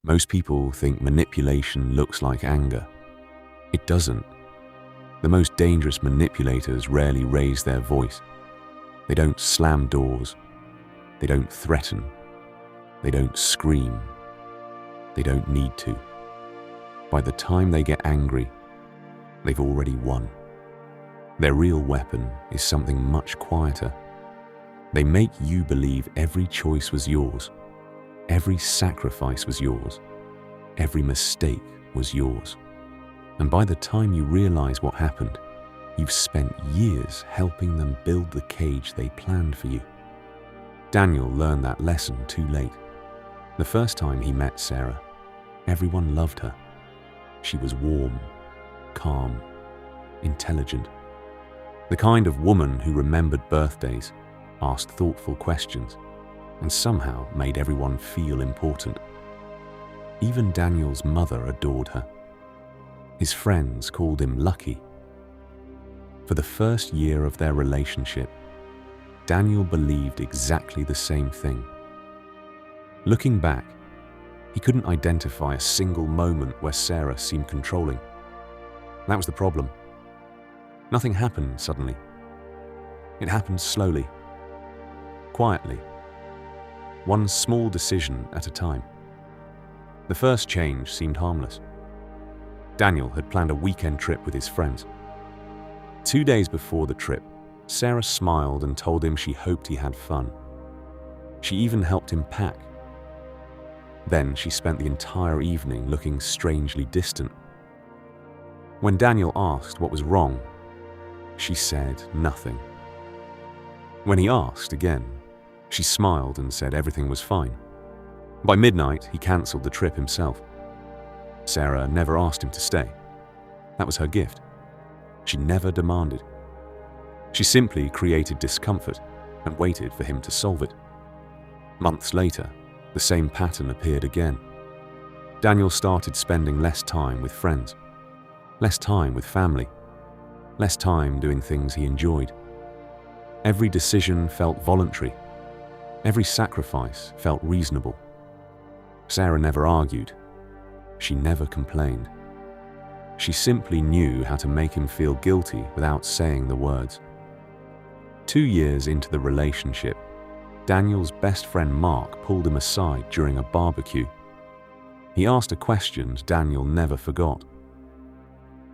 Most people think manipulation looks like anger. It doesn't. The most dangerous manipulators rarely raise their voice. They don't slam doors. They don't threaten. They don't scream. They don't need to. By the time they get angry, they've already won. Their real weapon is something much quieter. They make you believe every choice was yours, every sacrifice was yours, every mistake was yours. And by the time you realize what happened, you've spent years helping them build the cage they planned for you. Daniel learned that lesson too late. The first time he met Sarah, everyone loved her. She was warm, calm, intelligent. The kind of woman who remembered birthdays, asked thoughtful questions, and somehow made everyone feel important. Even Daniel's mother adored her. His friends called him lucky. For the first year of their relationship, Daniel believed exactly the same thing. Looking back, he couldn't identify a single moment where Sarah seemed controlling. That was the problem. Nothing happened suddenly. It happened slowly, quietly, one small decision at a time. The first change seemed harmless. Daniel had planned a weekend trip with his friends. 2 days before the trip, Sarah smiled and told him she hoped he had fun. She even helped him pack. Then she spent the entire evening looking strangely distant. When Daniel asked what was wrong, she said nothing. When he asked again, she smiled and said everything was fine. By midnight, he cancelled the trip himself. Sarah never asked him to stay. That was her gift. She never demanded. She simply created discomfort and waited for him to solve it. Months later, the same pattern appeared again. Daniel started spending less time with friends, less time with family, less time doing things he enjoyed. Every decision felt voluntary. Every sacrifice felt reasonable. Sarah never argued. She never complained. She simply knew how to make him feel guilty without saying the words. 2 years into the relationship, Daniel's best friend Mark pulled him aside during a barbecue. He asked a question Daniel never forgot.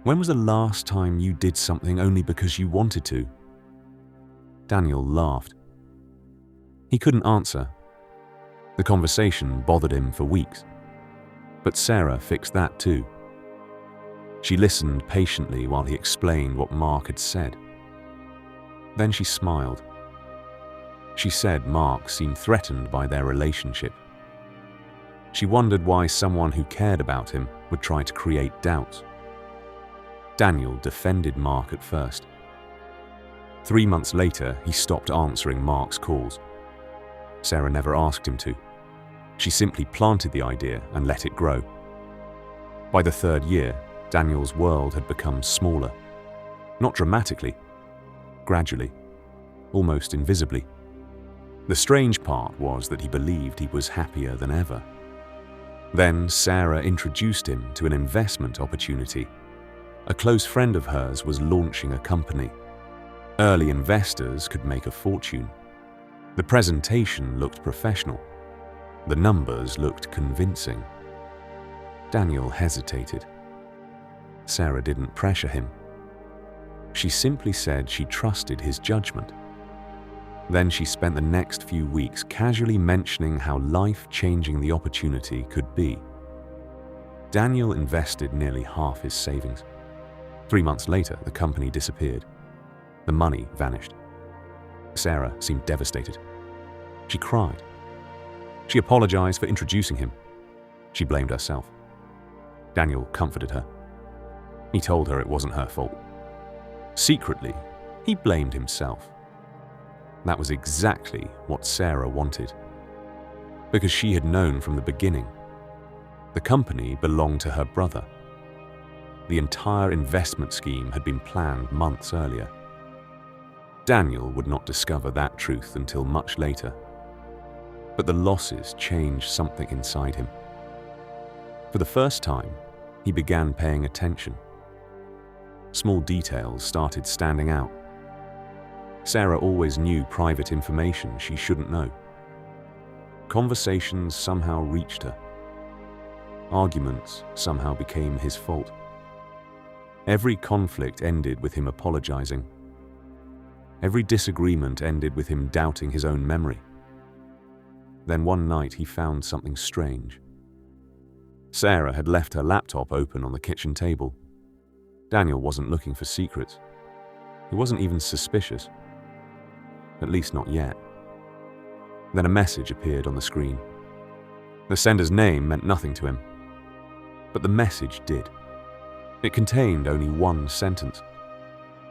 "When was the last time you did something only because you wanted to?" Daniel laughed. He couldn't answer. The conversation bothered him for weeks. But Sarah fixed that too. She listened patiently while he explained what Mark had said. Then she smiled. She said Mark seemed threatened by their relationship. She wondered why someone who cared about him would try to create doubts. Daniel defended Mark at first. 3 months later, he stopped answering Mark's calls. Sarah never asked him to. She simply planted the idea and let it grow. By the 3rd year, Daniel's world had become smaller. Not dramatically, gradually, almost invisibly. The strange part was that he believed he was happier than ever. Then Sarah introduced him to an investment opportunity. A close friend of hers was launching a company. Early investors could make a fortune. The presentation looked professional. The numbers looked convincing. Daniel hesitated. Sarah didn't pressure him. She simply said she trusted his judgment. Then she spent the next few weeks casually mentioning how life-changing the opportunity could be. Daniel invested nearly half his savings. 3 months later, the company disappeared. The money vanished. Sarah seemed devastated. She cried. She apologized for introducing him. She blamed herself. Daniel comforted her. He told her it wasn't her fault. Secretly, he blamed himself. That was exactly what Sarah wanted. Because she had known from the beginning. The company belonged to her brother. The entire investment scheme had been planned months earlier. Daniel would not discover that truth until much later. But the losses changed something inside him. For the first time, he began paying attention. Small details started standing out. Sarah always knew private information she shouldn't know. Conversations somehow reached her. Arguments somehow became his fault. Every conflict ended with him apologizing. Every disagreement ended with him doubting his own memory. Then one night he found something strange. Sarah had left her laptop open on the kitchen table. Daniel wasn't looking for secrets. He wasn't even suspicious. At least not yet. Then a message appeared on the screen. The sender's name meant nothing to him. But the message did. It contained only one sentence.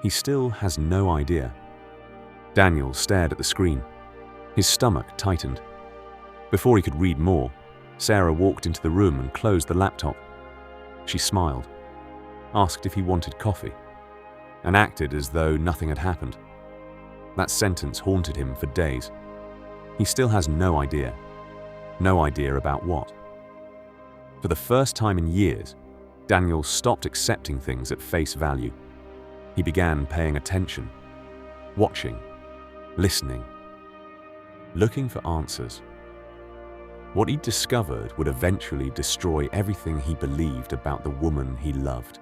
He still has no idea. Daniel stared at the screen. His stomach tightened. Before he could read more, Sarah walked into the room and closed the laptop. She smiled, asked if he wanted coffee, and acted as though nothing had happened. That sentence haunted him for days. He still has no idea. No idea about what. For the first time in years, Daniel stopped accepting things at face value. He began paying attention, watching, listening, looking for answers. What he discovered would eventually destroy everything he believed about the woman he loved.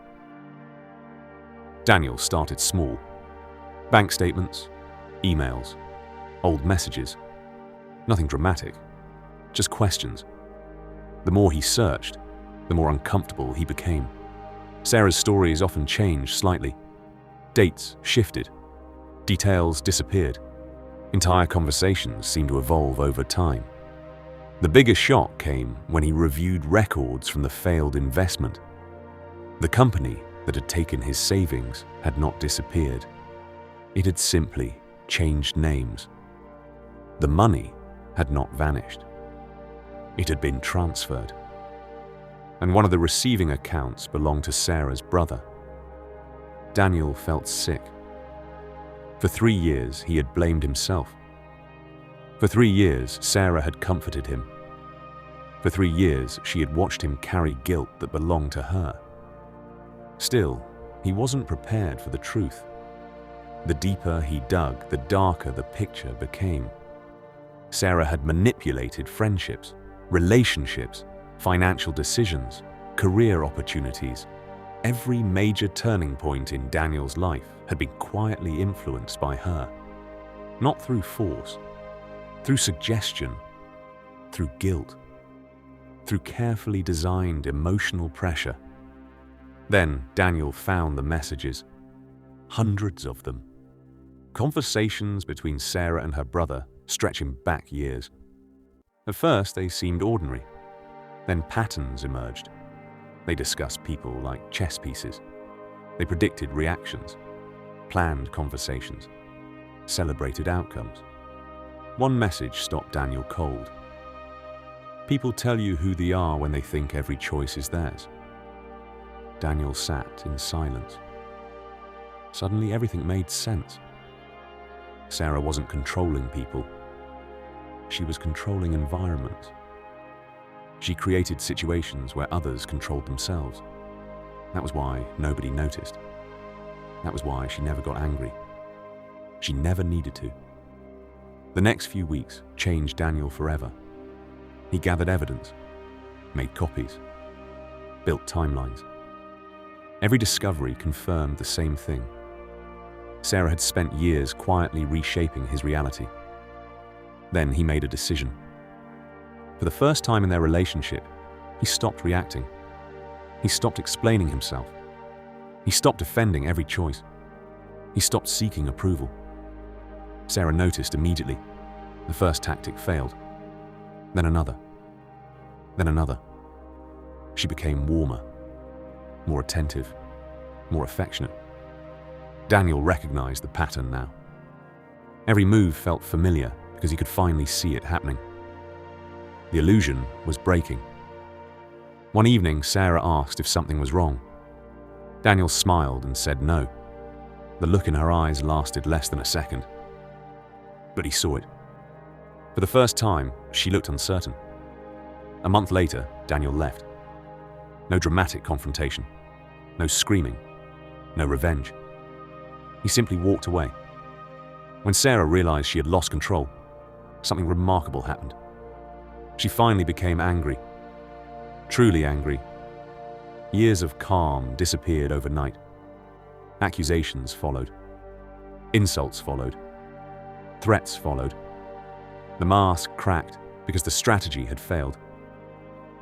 Daniel started small. Bank statements, emails, old messages. Nothing dramatic, just questions. The more he searched, the more uncomfortable he became. Sarah's stories often changed slightly. Dates shifted. Details disappeared. Entire conversations seemed to evolve over time. The biggest shock came when he reviewed records from the failed investment. The company that had taken his savings had not disappeared. It had simply changed names. The money had not vanished. It had been transferred. And one of the receiving accounts belonged to Sarah's brother. Daniel felt sick. For 3 years, he had blamed himself. For 3 years, Sarah had comforted him. For 3 years, she had watched him carry guilt that belonged to her. Still, he wasn't prepared for the truth. The deeper he dug, the darker the picture became. Sarah had manipulated friendships, relationships, financial decisions, career opportunities. Every major turning point in Daniel's life had been quietly influenced by her. Not through force, through suggestion, through guilt, through carefully designed emotional pressure. Then Daniel found the messages, hundreds of them. Conversations between Sarah and her brother stretching back years. At first they seemed ordinary. Then patterns emerged. They discussed people like chess pieces. They predicted reactions, planned conversations, celebrated outcomes. One message stopped Daniel cold. People tell you who they are when they think every choice is theirs. Daniel sat in silence. Suddenly everything made sense. Sarah wasn't controlling people. She was controlling environments. She created situations where others controlled themselves. That was why nobody noticed. That was why she never got angry. She never needed to. The next few weeks changed Daniel forever. He gathered evidence, made copies, built timelines. Every discovery confirmed the same thing. Sarah had spent years quietly reshaping his reality. Then he made a decision. For the first time in their relationship, he stopped reacting. He stopped explaining himself. He stopped defending every choice. He stopped seeking approval. Sarah noticed immediately. The first tactic failed. Then another. Then another. She became warmer, more attentive, more affectionate. Daniel recognized the pattern now. Every move felt familiar because he could finally see it happening. The illusion was breaking. One evening, Sarah asked if something was wrong. Daniel smiled and said no. The look in her eyes lasted less than a second. But he saw it. For the first time, she looked uncertain. A month later, Daniel left. No dramatic confrontation, no screaming, no revenge. He simply walked away. When Sarah realized she had lost control, something remarkable happened. She finally became angry, truly angry. Years of calm disappeared overnight. Accusations followed. Insults followed. Threats followed. The mask cracked because the strategy had failed.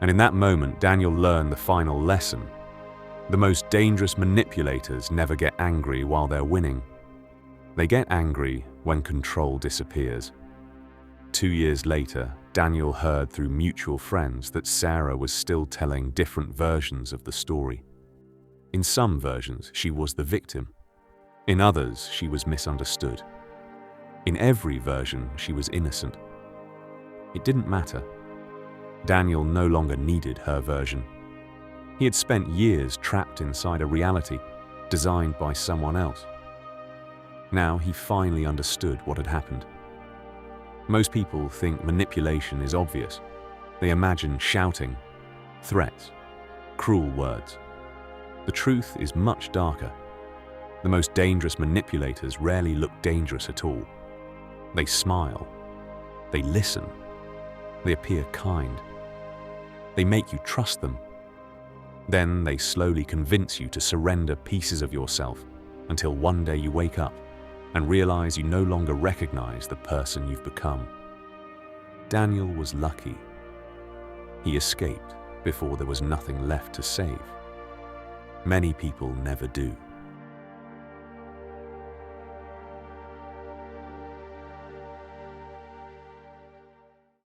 And in that moment, Daniel learned the final lesson. The most dangerous manipulators never get angry while they're winning. They get angry when control disappears. 2 years later, Daniel heard through mutual friends that Sarah was still telling different versions of the story. In some versions, she was the victim. In others, she was misunderstood. In every version, she was innocent. It didn't matter. Daniel no longer needed her version. He had spent years trapped inside a reality designed by someone else. Now he finally understood what had happened. Most people think manipulation is obvious. They imagine shouting, threats, cruel words. The truth is much darker. The most dangerous manipulators rarely look dangerous at all. They smile. They listen. They appear kind. They make you trust them. Then they slowly convince you to surrender pieces of yourself until one day you wake up and realize you no longer recognize the person you've become. Daniel was lucky. He escaped before there was nothing left to save. Many people never do.